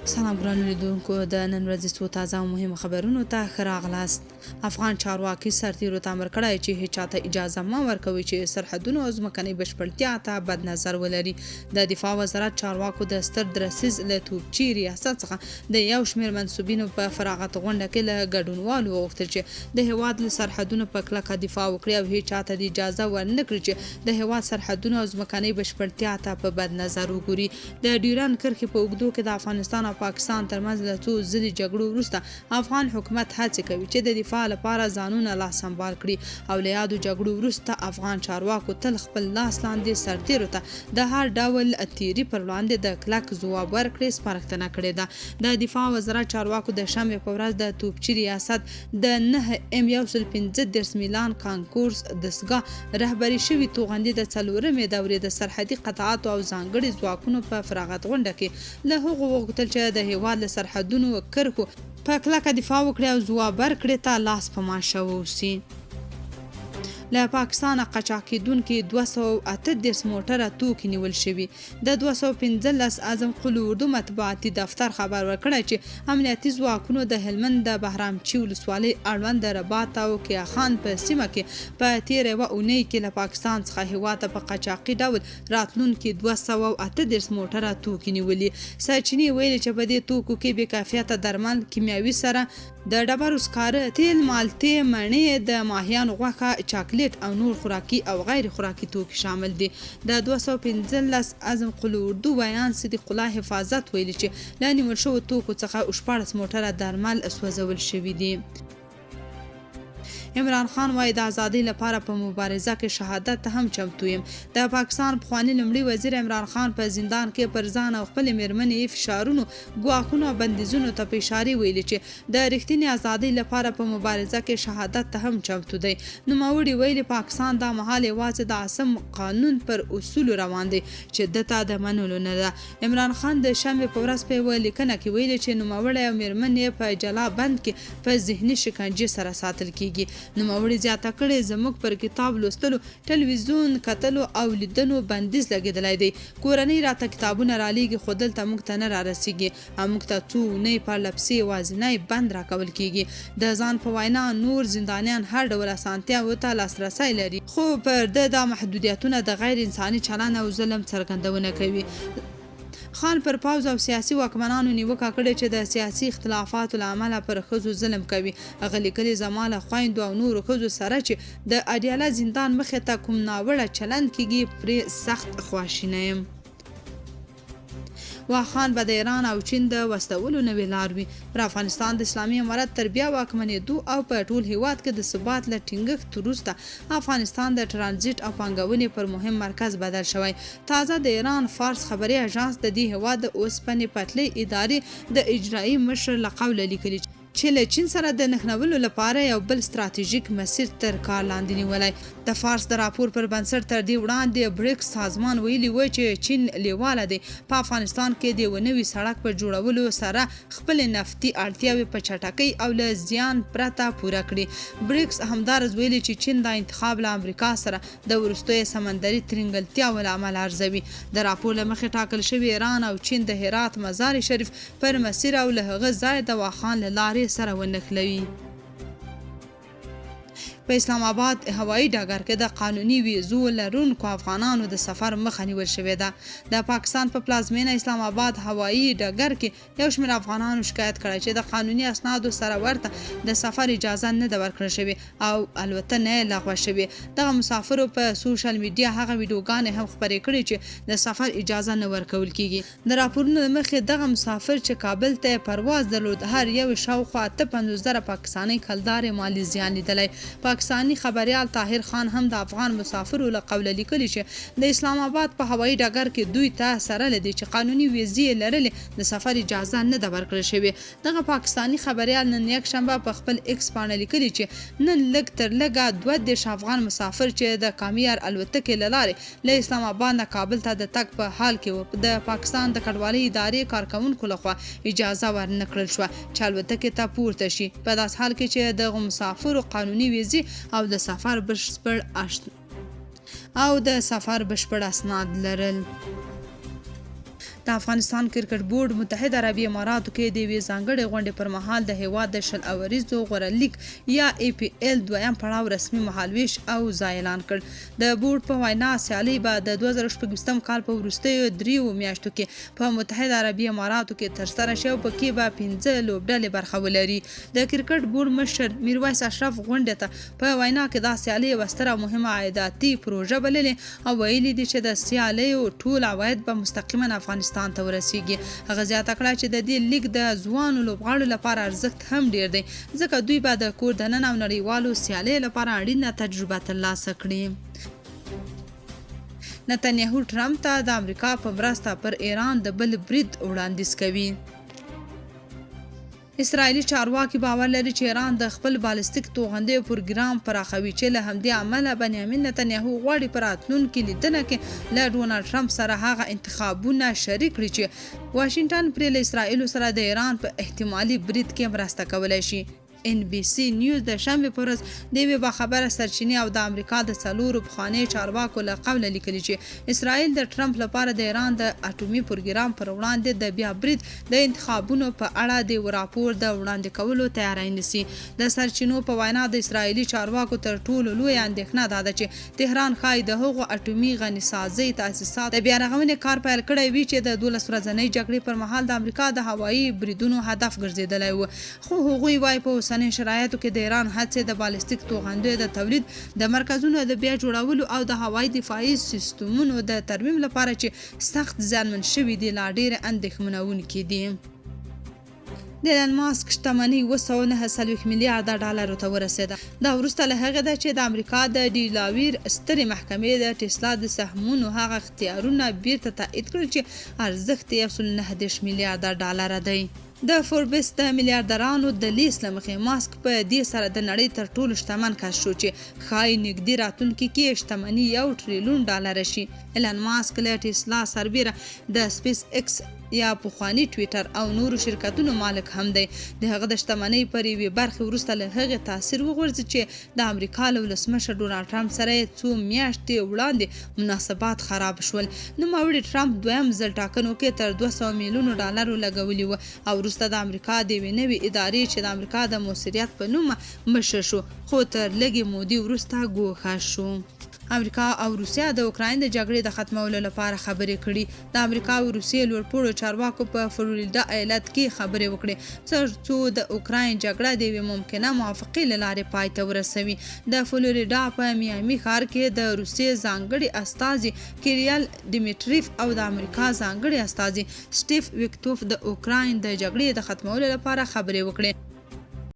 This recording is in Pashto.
سلام ګرانو لیدونکو، د نن ورځې څو تازه او مهمو خبرونو ته ښه راغلاست. افغان چارواکي سرتیرو ته امر کړی چې هیڅ چاته اجازه مه ورکوي چې سرحدونو او ځمکنۍ بشپړتیا ته بد نظر ولري. د دفاع وزارت چارواکو د ستر درسیز له توپچي ریاست څخه د یو شمېر منصوبینو په فراغت غونډه کې له ګډونوالو وغوښتل چې د هیواد له سرحدونو په کلکه دفاع وکړي او هیڅ چاته د اجازه ورنه کړي چې د هیواد سرحدونو او ځمکنۍ بشپړتیا ته په بد نظر وګوري. د ډیورنډ کرښې په اوږدو کې د افغانستان پاکستان ترمنځ له څو ځلې جګړو وروسته افغان حکومت هڅې کوي چې د دفاع لپاره ځانونه لاس سنبال کړي او له یادو جګړو وروسته افغان چارواکو تل خپل لاس لاندې سرتیرو ته د هر ډول تیری پر وړاندې د کلک ځواب ورکړې سپارښتنه کړې ده. د دفاع وزارت چارواکو د شنبې په ورځ د توپچي ریاست د 9M115 میلان کانکورس دستګاه رهبري شوي توغندي د 4مې دورې د سرحدي قطعاتو او ځانګړي ځواکونو په فراغت غونډه کې له هغو وغوښتل چې د هیواد له سرحدونو کرښو په کلکه دفاع وکړي او ځواب ورکړي ته لاس په ماشه ووسي. له پاکستان قاچاقیدونکي 238 موټره توکي نیول شوي. د 215 اعظم قل اردو مطبوعاتي دفتر خبر ورکړی چې امنیتي ځواکونو د هلمند د بهرامچی ولسوالۍ اړوند رباط او کیاخان په سیمه کې په تیره یوه اونۍ کې له پاکستان څخه هیواد ته په قاچاقي ډول راتلونکي 238 موټره توکي نیولي. سرچینې ویلي چې په دې توکو کې بې کیفیته درمل، کیمیاوي سره، د ډبرو سکاره، تیل، مالټې، مڼې، د ماهیانو غوښه، چاکلیټ او نور خوراکي او غیر خوراکي توکي شامل دي. د 215 اعظم قل اردو بیان صدیق الله حفاظت ویلي چې له نیول شوو توکو څخه 14 موټره درمل سوځول شوي دي. عمران خان وایي د ازادۍ لپاره په مبارزه کې شهادت ته هم چمتو یم. د پاکستان پخوانی لومړي وزیر عمران خان په زندان کې پر ځان او خپلې مېرمنې فشارونو، ګواښونو او بندیزونو ته په اشارې ویلي چې د رښتینې ازادۍ لپاره په مبارزه کې شهادت ته هم چمتو دی. نوموړي ویلي پاکستان دا مهال یوازې د عاصم قانون پر اصولو روان دی چې دته د منلو نه ده. عمران خان د شنبې په ورځ په یوه لیکنه کې ویلي چې نوموړی او مېرمنې په جلا بند کې په ذهني شکنجې سره ساتل کیږي. نوموړي زیاته کړې زموږ پر کتاب لوستلو، ټلویزیون کتلو او لیدنو بندیز لګېدلی دی. کورنۍ راته کتابونه رالیږي خو دلته موږ ته نه رارسیږي او موږ ته څو اونۍ پرله پسې یوازینی بند راکول کیږي. د ځان په وینا نور زندانیان هر ډول اسانتیاوو ته لاسرسی لري خو پر ده دا محدودیتونه د غیر انساني چلند او ظلم څرګندونه کوي. خان پر پوځ او سیاسي واکمنانو نیوکه کړې چې د سیاسي اختلافاتو له امله پر ښځو ظلم کوي. هغه لیکلي زما له خویندو او نورو ښځو سره چې د اډیاله زندان مخې ته کوم ناوړه چلند کیږي پرې سخت خواشینی یم. واخان به د ایران او چین د وسلولو نوې لار وي. پر افغانستان د اسلامي امارت تر بیا واکمنېدو او په ټول هیواد کې د ثبات له ټینګښت وروسته افغانستان د ټرانزیټ او پانګونې پر مهم مرکز بدل شوی. تازه د ایران فارس خبري اژانس د دې هیواد د اوسپنې پټلۍ ادارې د اجرایي مشر له قوله لیکلي چې له چین سره د نښلولو لپاره یو بل ستراتیژیک مسیر تر کار لاندې نیولی. د فارس د راپور پر بنسټ تر دې وړاندې بریکس سازمان ویلي و چې چین لیواله دی په افغانستان کې د یوه نوي سړک په جوړولو سره خپلې نفتي اړتیاوې په چټکۍ او له زیان پرته پوره کړي. بریکس همدارز ویلي چې چین دا انتخاب له امریکا سره د وروستیو سمندري ترنګلتیاو له امله ارزوي. د راپور له مخې ټاکل شوي ایران او چین د هرات مزار شریف پر مسیر او له هغه ځای د واخان له لارې سره ونښلوي. په اسلام آباد هوایي ډګر کې د قانوني ویزو لرونکو افغانانو د سفر مخه نیول شوې ده. د پاکستان په پلازمینه اسلام آباد هوایي ډګر کې یو شمېر افغانانو شکایت کړی چې د قانوني اسنادو سره ورته د سفر اجازه نه ده ورکړل شوې او الوتنه یې لغوه شوې. دغه مسافرو په سوشل میډیا هغه ویډیوګانې هم خپرې کړې چې د سفر اجازه نه ورکول کیږي. د راپورونو مخې دغه مسافر چې کابل ته پرواز درلود هر یو شاوخوا 58,000 پاکستاني کلدارې مالی زیان لیدلی. پاکستاني خبريال طاهر خان هم د افغان مسافرو له قوله لیکلي چې د اسلام آباد په هوایي ډګر کې دوی ته سره لدی چې قانوني ویزې لرلې د سفر اجازه نه ده ورکړل شوې. دغه پاکستاني خبريال نن یک شنبه په خپل ایکس باندې لیکلي چې نن لږ تر لږه 22 افغان مسافر چې د کامیار الوتکې له لارې له اسلام آباد نه کابل ته د تګ په حال کې د پاکستان د کډوالۍ ادارې کارکونکو لخوا اجازه ورنکړل شوه چې الوتکې ته پورته شي. په داس حال کې چې د مسافرو قانوني ویزې او د سفر بشپړ اسناد لرل. د افغانستان کرکټ بورډ متحده عربي اماراتو کې د یوې ځانګړې غونډې پر مهال د هیواد د شل اوریزو غوره لیګ یا APL دویم پړاو رسمي مهالویش او ځای اعلان کړ. د بورډ په وینا سیالي به د 2026 کال په وروستیو 3 میاشتو کې په متحده عربي اماراتو کې ترسره شي او پکې به 15 لوبډلې برخه ولري. د کرکټ بورډ مشر میرویس اشرف غونډې ته په وینا کې دا سیالي یوه ستره مهمه عایداتي پروژه بللې او ویلي دي چې د سیالیو ټول عواید به مستقیما افغانستان ته ورسیږي. هغه زیاته کړه چې د دې لیګ د ځوانو لوبغاړو لپاره ارزښت هم ډیر دی ځکه دوی به د کور دننه او نړیوالو سیالیو لپاره اړینه تجربه ترلاسه کړي. نتنیاهو ټرمپ ته د امریکا په مرسته پر ایران د بل برید وړاندیز کوي. اسرائیلي چارواکي باور لري چې ایران د خپل بالستیک توغندیو پروګرام پراخوي چې له همدې امله بنیامین نتنیاهو غواړي په راتلونکي لیدنه کې له ډونالډ ټرمپ سره هغه انتخابونه شریک کړي چې واشنګټن پرې له اسرائیلو سره د ایران په احتمالي برید کې مرسته کولی شي. NBC نیوز د شنبې په ورځ د یوې باخبره سرچینې او د امریکا د څلورو پخوانیو چارواکو له قوله لیکلي چې اسرائیل د ټرمپ لپاره د ایران د اټومي پروګرام پر وړاندې د بیا برید د انتخابونو په اړه د راپور د وړاندې کولو تیاری نیسي. د سرچینو په وینا د اسرائیلي چارواکو تر ټولو لویه اندېښنه دا ده چې تهران ښایي د هغو اټومي غنیسازۍ تاسیسات د بیارغونې کار پیل کړی وي چې د 12 ورځنۍ جګړې پر مهال د امریکا د هوایي بریدونو هدف ګرځېدلی و. خو هغوی وایي په شرایطو کې د ایران هڅې د بالستیک توغندیو د تولید د مرکزونو د بیا جوړولو او د هوایي دفاعي سیستمونو د ترمیم لپاره چې سخت زیانمن شوي دي لا ډېرې اندېښمنونکې دي. د ایلن ماسک شتمنۍ 249 میلیارډ ډالرو ته ورسېده. دا وروسته له هغې ده چې د امریکا د ډیلاویر سترې محکمې د ټسلا د سهمونو هغه اختیارونه بیرته تایید کړل چې ارزښت یې 119 میلیارډ ډالره دی. د فوربس د میلیارډرانو د لیست له مخې ماسک په دې سره د نړۍ تر ټولو شتمن کس شو چې ښایي نږدې راتلونکي کې شتمني 1 ټریلیون ډالره شي. ایلن ماسک له ټسلا سربیره د سپیس ایکس یا پخوانی ټویټر او نورو شرکتونو مالک هم دی. د هغه د شتمنۍ پر یوې برخې وروسته له هغې تاثیر وغورځي چې د امریکا له ولسمشر ډونالډ ټرمپ سره یې څو میاشتې وړاندې مناسبات خراب شول. نوموړي ټرمپ دویم ځل ټاکنو کې تر 200 میلیونو ډالرو لګولي وو او وروسته د امریکا د یوې نوې ادارې چې د امریکا د موثریت په نوم مشر شو خو تر لږې مودې وروسته ګوښه شو. امریکا او روسیا د اوکراین د جګړې د ختمولو لپاره خبرې کړي. د امریکا او روسیې لوړپوړو چارواکو په فلوریډا ایالت کې خبرې وکړې ترڅو د اوکراین جګړه د یوې ممکنه موافقې له لارې پای ته ورسوي. د فلوریډا په میامي ښار کې د روسیې ځانګړي استازي کیریل ډیمیټریف او د امریکا ځانګړي استازي سټیف ویکټوف د اوکراین د جګړې د ختمولو لپاره خبرې وکړې.